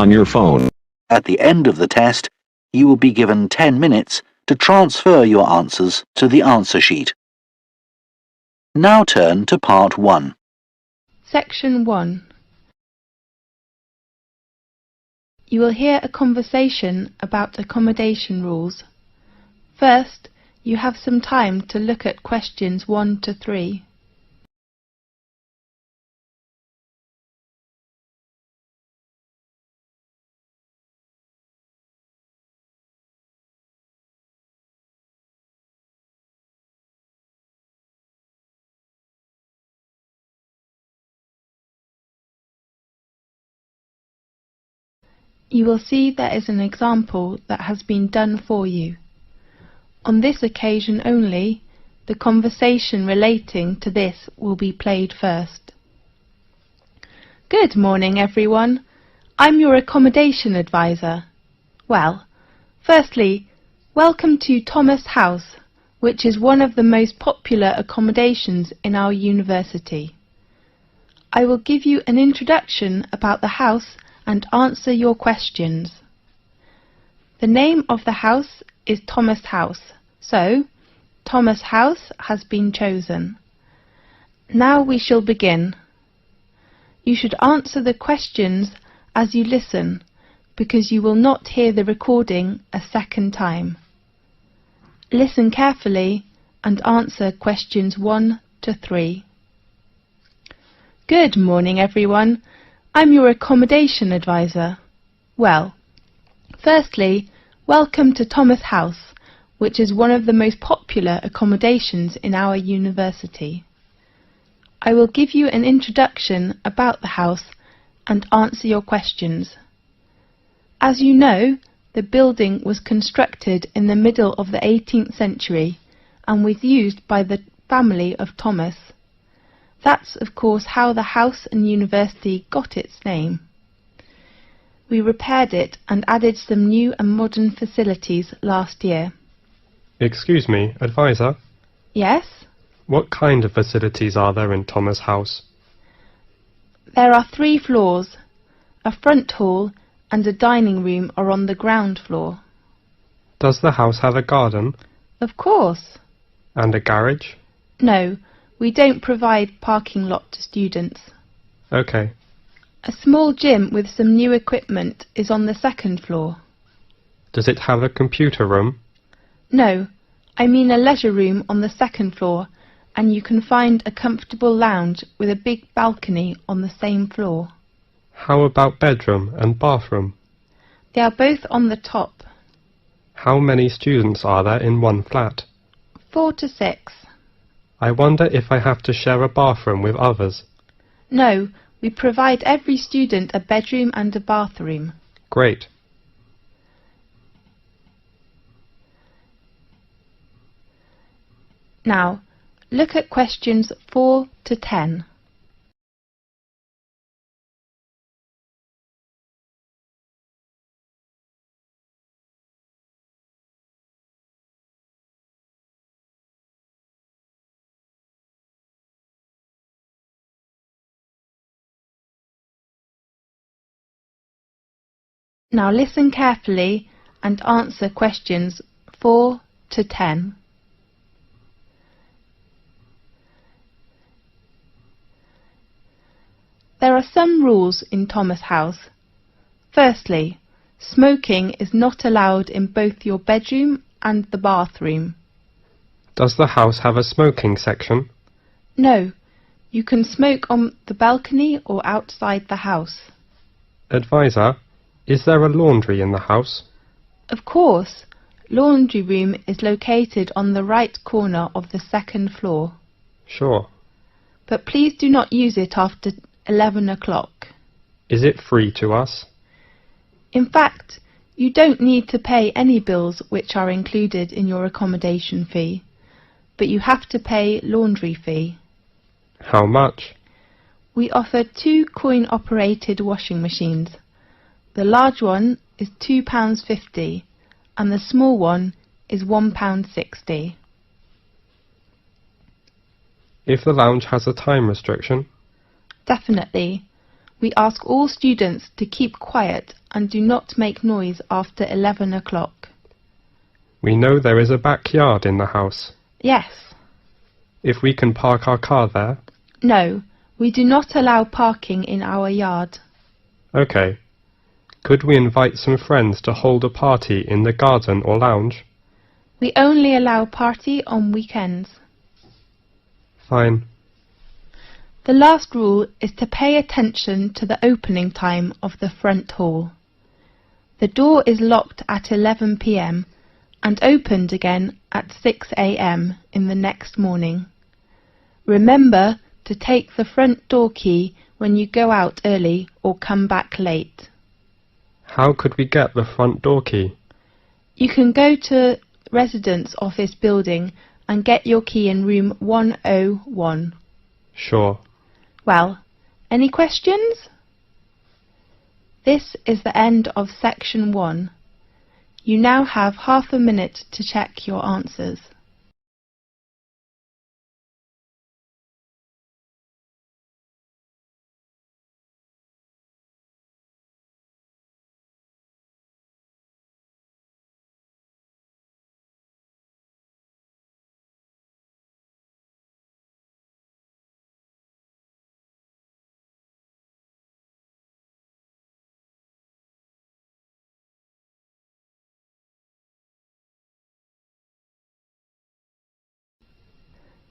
on your phone. At the end of the test, you will be given 10 minutes to transfer your answers to the answer sheet. Now turn to Part 1. Section 1. You will hear a conversation about accommodation rules. First, you have some time to look at questions 1 to 3. You will see there is an example that has been done for you. On this occasion only, the conversation relating to this will be played first. Good morning, everyone. I'm your accommodation advisor. Well, firstly, welcome to Thomas House, which is one of the most popular accommodations in our university. I will give you an introduction about the house and answer your questions. The name of the house is Thomas House, so Thomas House has been chosen. Now we shall begin. You should answer the questions as you listen, because you will not hear the recording a second time. Listen carefully and answer questions 1 to 3. Good morning, everyone. I'm your accommodation advisor. Well, firstly, welcome to Thomas House, which is one of the most popular accommodations in our university. I will give you an introduction about the house and answer your questions. As you know, the building was constructed in the middle of the 18th century and was used by the family of Thomas. That's, of course, how the house and university got its name. We repaired it and added some new and modern facilities last year. Excuse me, advisor? Yes? What kind of facilities are there in Thomas House? There are 3 floors. A front hall and a dining room are on the ground floor. Does the house have a garden? Of course. And a garage? No, we don't provide parking lot to students. Okay. A small gym with some new equipment is on the 2nd floor. Does it have a computer room? No, I mean a leisure room on the 2nd floor, and you can find a comfortable lounge with a big balcony on the same floor. How about bedroom and bathroom? They are both on the top. How many students are there in one flat? 4 to 6. I wonder if I have to share a bathroom with others. No, we provide every student a bedroom and a bathroom. Great. Now, look at questions 4 to 10. Now listen carefully and answer questions 4 to 10. There are some rules in Thomas House. Firstly, smoking is not allowed in both your bedroom and the bathroom. Does the house have a smoking section? No, you can smoke on the balcony or outside the house. Advisor, is there a laundry in the house? Of course, laundry room is located on the right corner of the 2nd floor. Sure. But please do not use it after 11 o'clock. Is it free to us? In fact, you don't need to pay any bills which are included in your accommodation fee, but you have to pay laundry fee. How much? We offer 2 coin-operated washing machines. The large one is £2.50 and the small one is £1.60. If the lounge has a time restriction? Definitely. we ask all students to keep quiet and do not make noise after 11 o'clock. We know there is a backyard in the house. Yes. If we can park our car there? No, we do not allow parking in our yard. OK. Could we invite some friends to hold a party in the garden or lounge? We only allow party on weekends. Fine. The last rule is to pay attention to the opening time of the front hall. The door is locked at 11 p.m. and opened again at 6 a.m. in the next morning. Remember to take the front door key when you go out early or come back late. How could we get the front door key? You can go to residence office building and get your key in room 101. Sure. Well, any questions? This is the end of section 1. You now have half a minute to check your answers.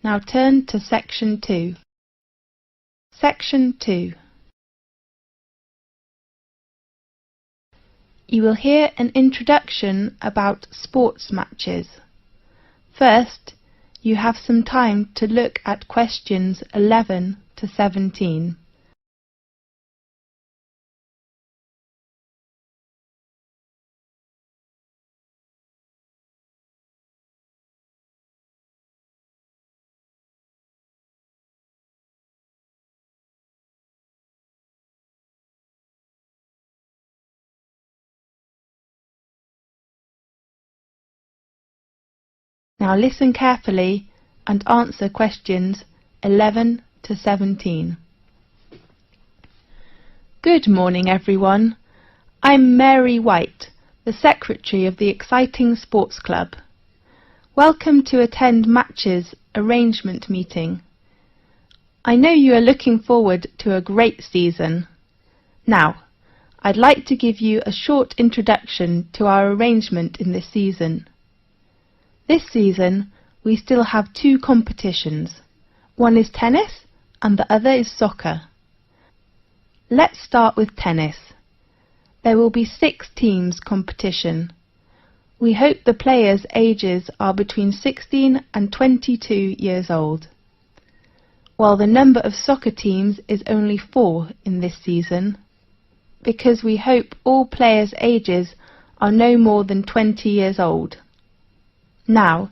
Now turn to section 2. Section 2. You will hear an introduction about sports matches. First, you have some time to look at questions 11 to 17. Now listen carefully and answer questions 11 to 17. Good morning, everyone. I'm Mary White, the Secretary of the Exciting Sports Club. Welcome to attend Matches Arrangement Meeting. I know you are looking forward to a great season. Now, I'd like to give you a short introduction to our arrangement in this season. This season, we still have 2 competitions. One is tennis and the other is soccer. Let's start with tennis. There will be 6 teams competition. We hope the players' ages are between 16 and 22 years old. While the number of soccer teams is only 4 in this season, because we hope all players' ages are no more than 20 years old. Now,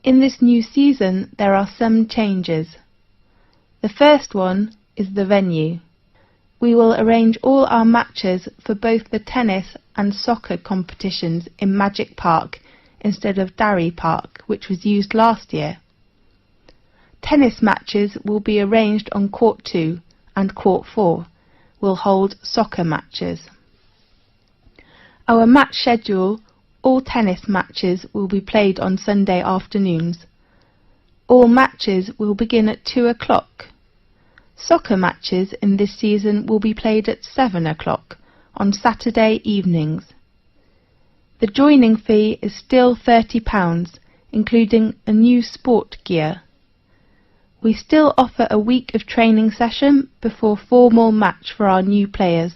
in this new season there are some changes. The first one is the venue. We will arrange all our matches for both the tennis and soccer competitions in Magic Park instead of Darry Park, which was used last year. Tennis matches will be arranged on Court 2 and Court 4 will hold soccer matches. Our match schedule: all tennis matches will be played on Sunday afternoons. All matches will begin at 2 o'clock. Soccer matches in this season will be played at 7 o'clock on Saturday evenings. The joining fee is still £30, including a new sport gear. We still offer a week of training session before formal match for our new players.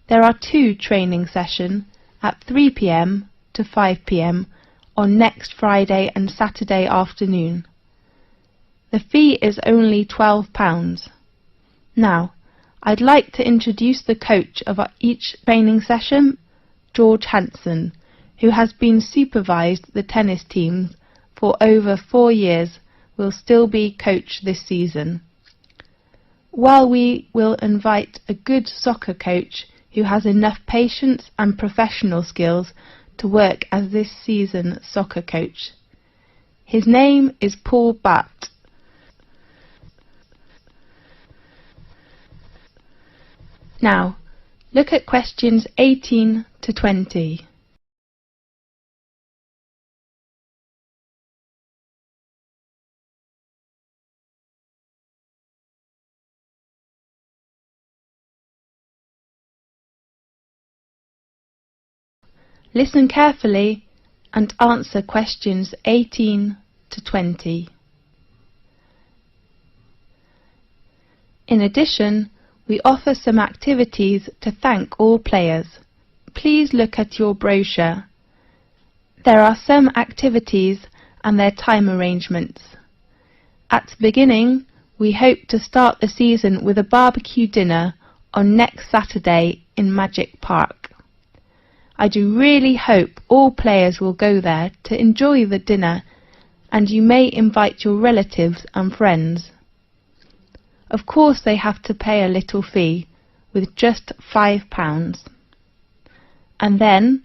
There are 2 training sessions at 3 p.m. to 5 p.m. on next Friday and Saturday afternoon. The fee is only £12. Now, I'd like to introduce the coach of each training session, George Hanson, who has been supervised the tennis teams for over 4 years, will still be coach this season. While we will invite a good soccer coach who has enough patience and professional skills to work as this season's soccer coach. His name is Paul Batt. Now, look at questions 18 to 20. Listen carefully and answer questions 18 to 20. In addition, we offer some activities to thank all players. Please look at your brochure. There are some activities and their time arrangements. At the beginning, we hope to start the season with a barbecue dinner on next Saturday in Magic Park. I do really hope all players will go there to enjoy the dinner, and you may invite your relatives and friends. Of course they have to pay a little fee, with just £5. And then,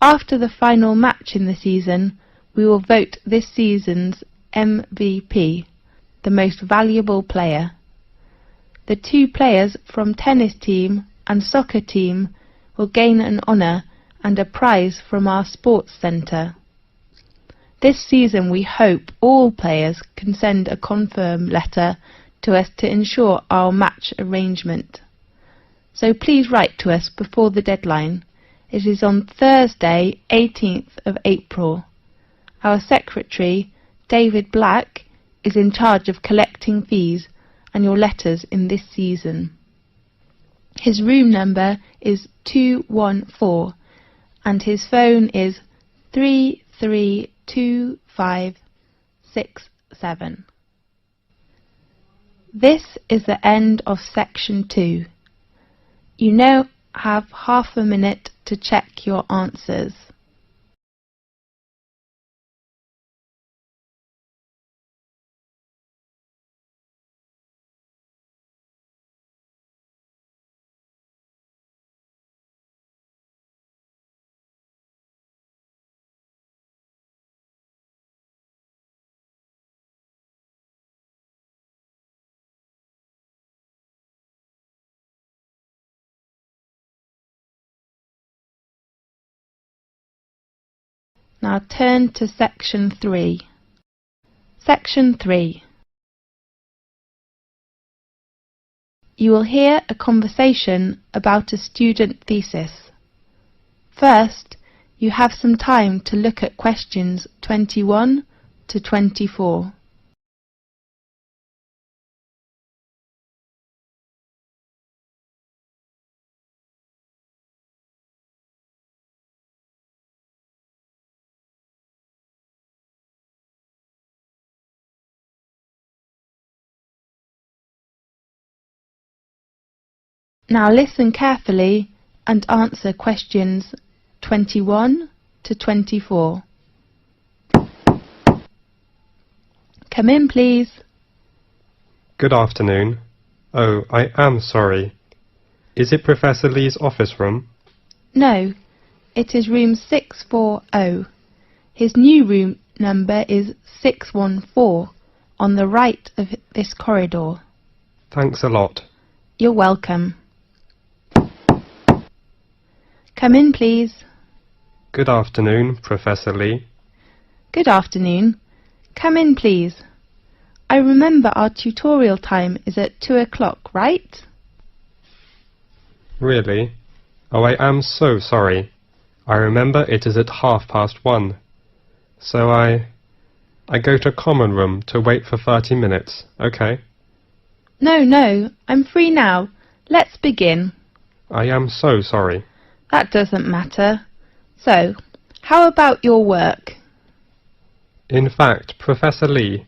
after the final match in the season, we will vote this season's MVP, the most valuable player. The 2 players from tennis team and soccer team will gain an honour and a prize from our sports centre. This season we hope all players can send a confirm letter to us to ensure our match arrangement. So please write to us before the deadline. It is on Thursday, 18th of April. Our secretary, David Black, is in charge of collecting fees and your letters in this season. His room number is 214 and his phone is 332567. This is the end of section 2. You now have half a minute to check your answers. Now turn to section 3. Section 3. You will hear a conversation about a student thesis. First, you have some time to look at questions 21 to 24. Now listen carefully and answer questions 21 to 24. Come in, please. Good afternoon. Oh, I am sorry. Is it Professor Lee's office room? No, it is room 640. His new room number is 614 on the right of this corridor. Thanks a lot. You're welcome. Come in, please. Good afternoon, Professor Lee. Good afternoon. Come in, please. I remember our tutorial time is at 2 o'clock, right? Really? Oh, I am so sorry. I remember it is at 1:30. So I go to common room to wait for 30 minutes, okay? No, I'm free now. Let's begin. I am so sorry. That doesn't matter. So, how about your work? In fact, Professor Lee,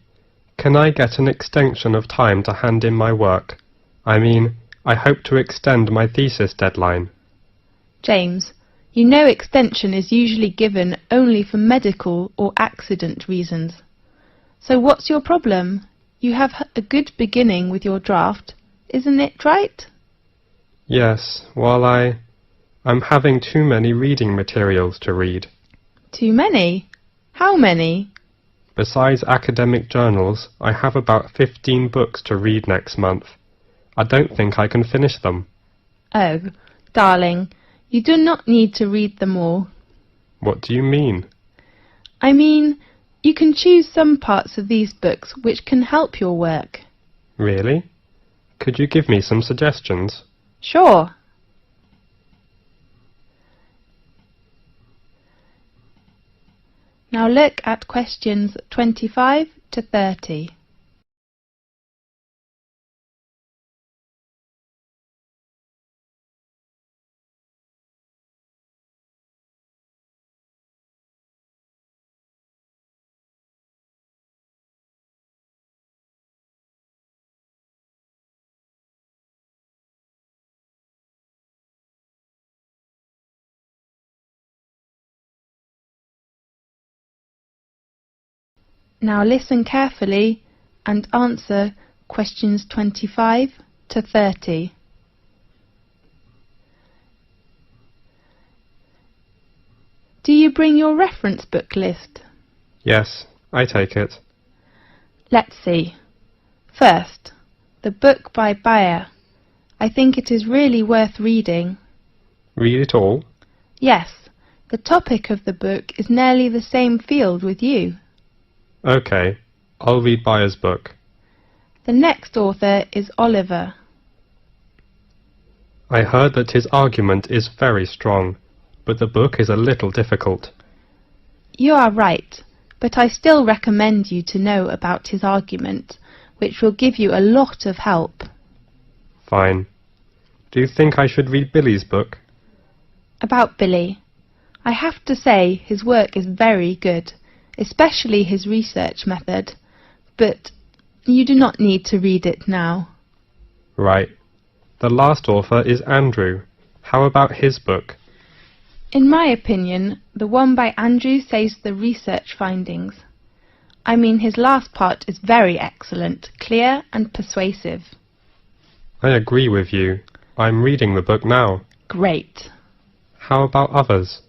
can I get an extension of time to hand in my work? I mean, I hope to extend my thesis deadline. James, you know extension is usually given only for medical or accident reasons. So what's your problem? You have a good beginning with your draft, isn't it right? Yes, well, I'm having too many reading materials to read. Too many? How many? Besides academic journals, I have about 15 books to read next month. I don't think I can finish them. Oh, darling, you do not need to read them all. What do you mean? I mean, you can choose some parts of these books which can help your work. Really? Could you give me some suggestions? Sure. Now look at questions 25 to 30. Now listen carefully and answer questions 25 to 30. Do you bring your reference book list? Yes, I take it. Let's see. First, the book by Bayer. I think it is really worth reading. Read it all? Yes, the topic of the book is nearly the same field with you. Okay, I'll read Bayer's book. The next author is Oliver. I heard that his argument is very strong, but the book is a little difficult. You are right, but I still recommend you to know about his argument, which will give you a lot of help. Fine. Do you think I should read Billy's book? About Billy. I have to say his work is very good, especially his research method, but you do not need to read it now. Right. The last author is Andrew. How about his book? In my opinion, the one by Andrew says the research findings. I mean, his last part is very excellent, clear and persuasive. I agree with you. I'm reading the book now. Great. How about others?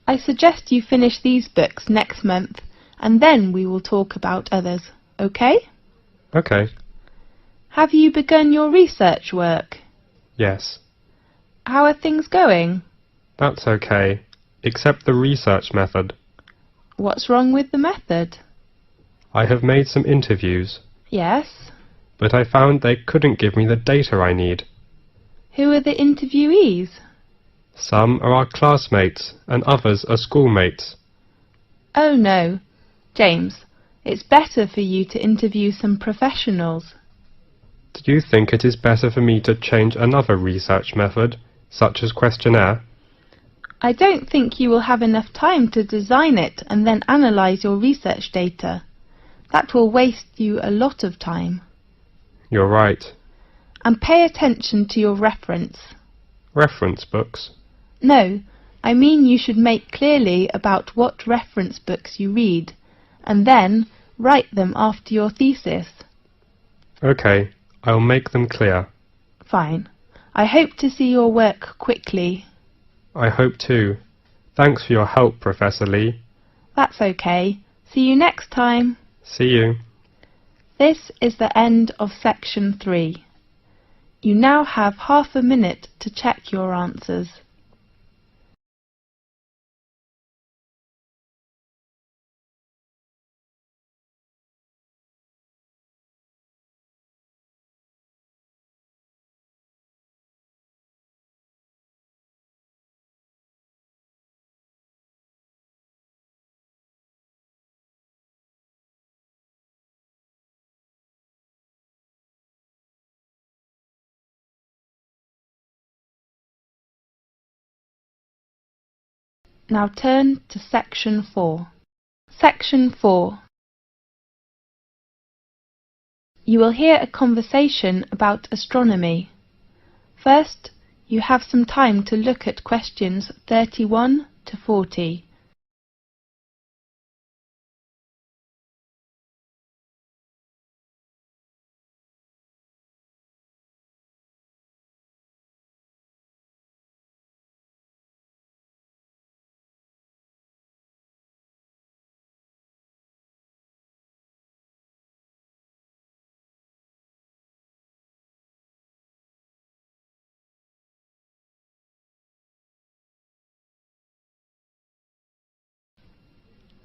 I suggest you finish these books next month, and then we will talk about others, okay? Okay. Have you begun your research work? Yes. How are things going? That's okay, except the research method. What's wrong with the method? I have made some interviews, Yes. but I found they couldn't give me the data I need. Who are the interviewees? Some are our classmates and others are schoolmates. Oh no, James, it's better for you to interview some professionals. Do you think it is better for me to change another research method, such as questionnaire? I don't think you will have enough time to design it and then analyse your research data. That will waste you a lot of time. You're right. And pay attention to your reference. Reference books? No, I mean you should make clearly about what reference books you read, and then write them after your thesis. Okay, I'll make them clear. Fine. I hope to see your work quickly. I hope too. Thanks for your help, Professor Lee. That's okay. See you next time. See you. This is the end of section 3. You now have half a minute to check your answers. Now turn to section 4. Section 4. You will hear a conversation about astronomy. First, you have some time to look at questions 31 to 40.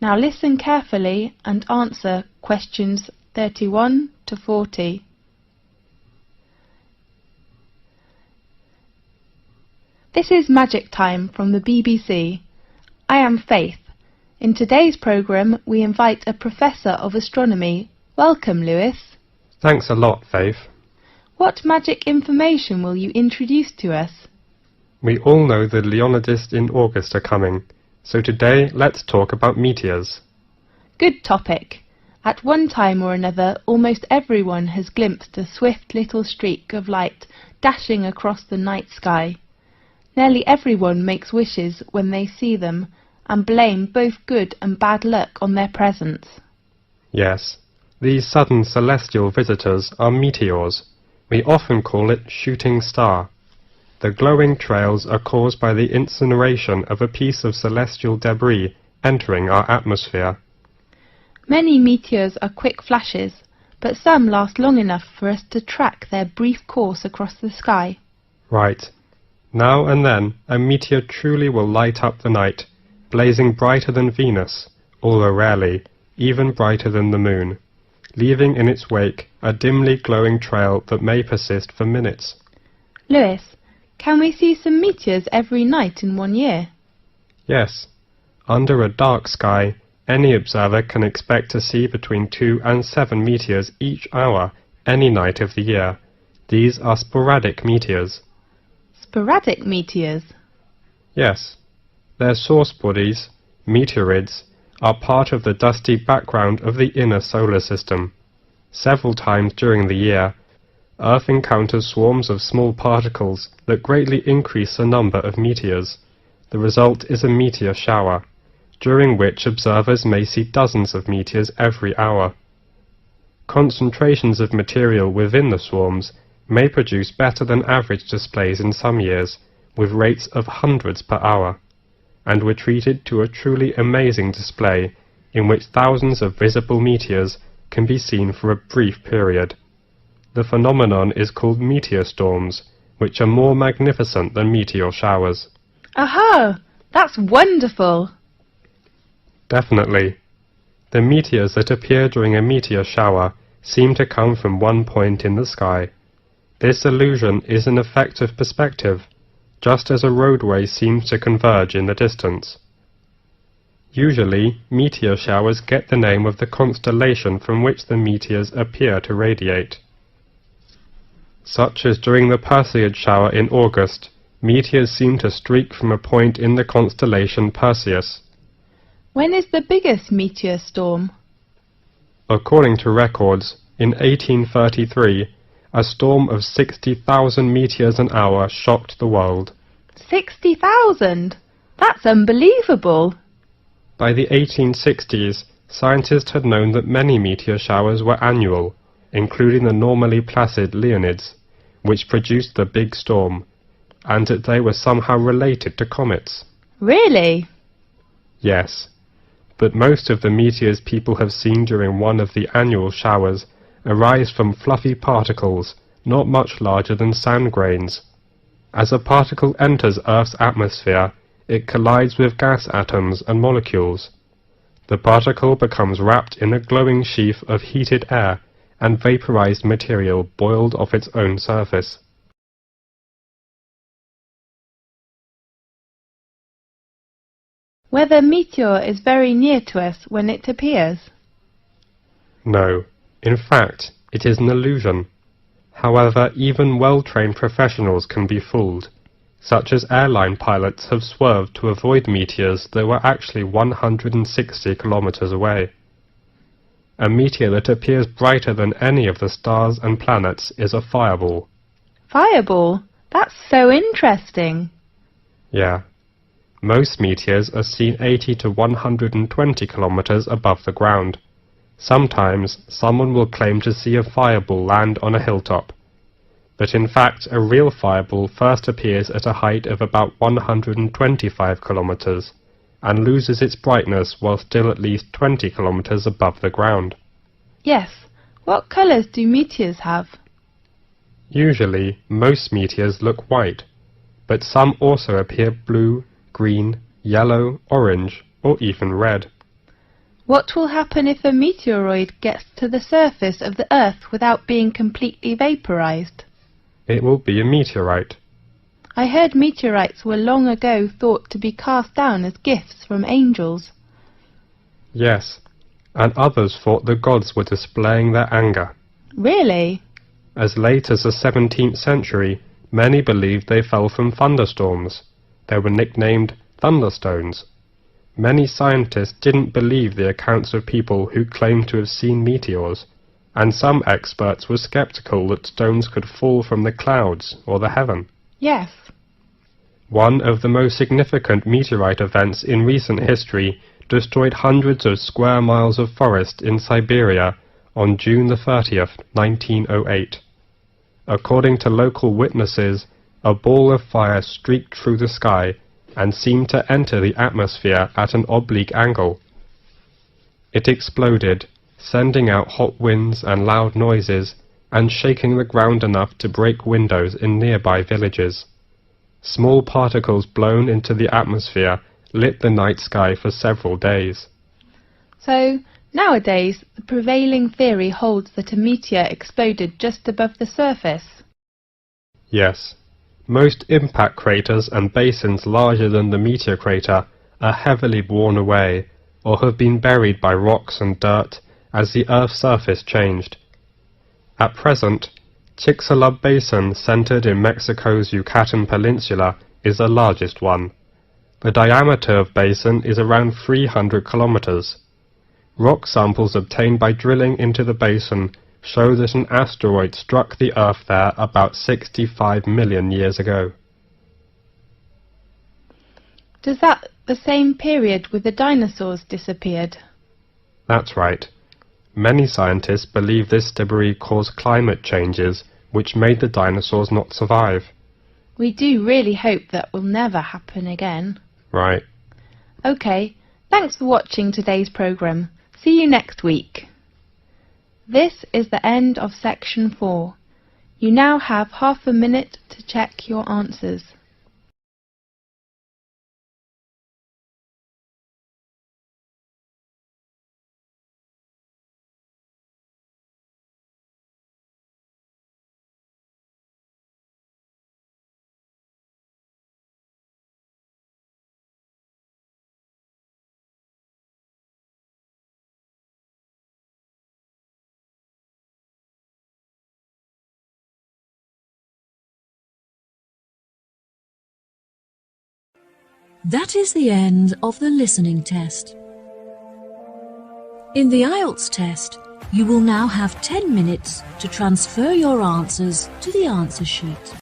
Now listen carefully and answer questions 31 to 40. This is Magic Time from the BBC. I am Faith. In today's programme we invite a Professor of Astronomy. Welcome, Lewis. Thanks a lot, Faith. What magic information will you introduce to us? We all know the Leonidas in August are coming, so today let's talk about meteors. Good topic. At one time or another, almost everyone has glimpsed a swift little streak of light dashing across the night sky. Nearly everyone makes wishes when they see them and blame both good and bad luck on their presence. Yes, these sudden celestial visitors are meteors. We often call it shooting star. The glowing trails are caused by the incineration of a piece of celestial debris entering our atmosphere. Many meteors are quick flashes, but some last long enough for us to track their brief course across the sky. Right. Now and then a meteor truly will light up the night, blazing brighter than Venus, although rarely, even brighter than the moon, leaving in its wake a dimly glowing trail that may persist for minutes. Lewis, can we see some meteors every night in 1 year? Yes. Under a dark sky, any observer can expect to see between 2 and 7 meteors each hour, any night of the year. These are sporadic meteors. Sporadic meteors? Yes. Their source bodies, meteorids, are part of the dusty background of the inner solar system. Several times during the year, Earth encounters swarms of small particles that greatly increase the number of meteors. The result is a meteor shower, during which observers may see dozens of meteors every hour. Concentrations of material within the swarms may produce better than average displays in some years, with rates of hundreds per hour, and were treated to a truly amazing display in which thousands of visible meteors can be seen for a brief period. The phenomenon is called meteor storms, which are more magnificent than meteor showers. Aha! That's wonderful! Definitely. The meteors that appear during a meteor shower seem to come from one point in the sky. This illusion is an effect of perspective, just as a roadway seems to converge in the distance. Usually, meteor showers get the name of the constellation from which the meteors appear to radiate. Such as during the Perseid shower in August, meteors seem to streak from a point in the constellation Perseus. When is the biggest meteor storm? According to records, in 1833, a storm of 60,000 meteors an hour shocked the world. 60,000? That's unbelievable! By the 1860s, scientists had known that many meteor showers were annual, including the normally placid Leonids, which produced the big storm, and that they were somehow related to comets. Really? Yes, but most of the meteors people have seen during one of the annual showers arise from fluffy particles not much larger than sand grains. As a particle enters Earth's atmosphere, it collides with gas atoms and molecules. The particle becomes wrapped in a glowing sheath of heated air and vaporized material boiled off its own surface. Whether meteor is very near to us when it appears? No, in fact, it is an illusion. However, even well-trained professionals can be fooled, such as airline pilots have swerved to avoid meteors that were actually 160 kilometers away. A meteor that appears brighter than any of the stars and planets is a fireball. Fireball? That's so interesting. Yeah. Most meteors are seen 80 to 120 kilometers above the ground. Sometimes someone will claim to see a fireball land on a hilltop, but in fact a real fireball first appears at a height of about 125 kilometers and loses its brightness while still at least 20 kilometers above the ground. Yes. What colours do meteors have? Usually, most meteors look white, but some also appear blue, green, yellow, orange, or even red. What will happen if a meteoroid gets to the surface of the Earth without being completely vaporized? It will be a meteorite. I heard meteorites were long ago thought to be cast down as gifts from angels. Yes, and others thought the gods were displaying their anger. Really? As late as the 17th century, many believed they fell from thunderstorms. They were nicknamed thunderstones. Many scientists didn't believe the accounts of people who claimed to have seen meteors, and some experts were skeptical that stones could fall from the clouds or the heaven. Yes. One of the most significant meteorite events in recent history destroyed hundreds of square miles of forest in Siberia on June the 30th, 1908. According to local witnesses, a ball of fire streaked through the sky and seemed to enter the atmosphere at an oblique angle. It exploded, sending out hot winds and loud noises, and shaking the ground enough to break windows in nearby villages. Small particles blown into the atmosphere lit the night sky for several days. So, nowadays, the prevailing theory holds that a meteor exploded just above the surface. Yes. Most impact craters and basins larger than the meteor crater are heavily worn away or have been buried by rocks and dirt as the Earth's surface changed. At present, Chicxulub Basin, centered in Mexico's Yucatan Peninsula, is the largest one. The diameter of basin is around 300 kilometers. Rock samples obtained by drilling into the basin show that an asteroid struck the Earth there about 65 million years ago. Does that the same period with the dinosaurs disappeared? That's right. Many scientists believe this debris caused climate changes which made the dinosaurs not survive. We do really hope that will never happen again. Right. OK, thanks for watching today's programme. See you next week. This is the end of section 4. You now have half a minute to check your answers. That is the end of the listening test. In the IELTS test, you will now have 10 minutes to transfer your answers to the answer sheet.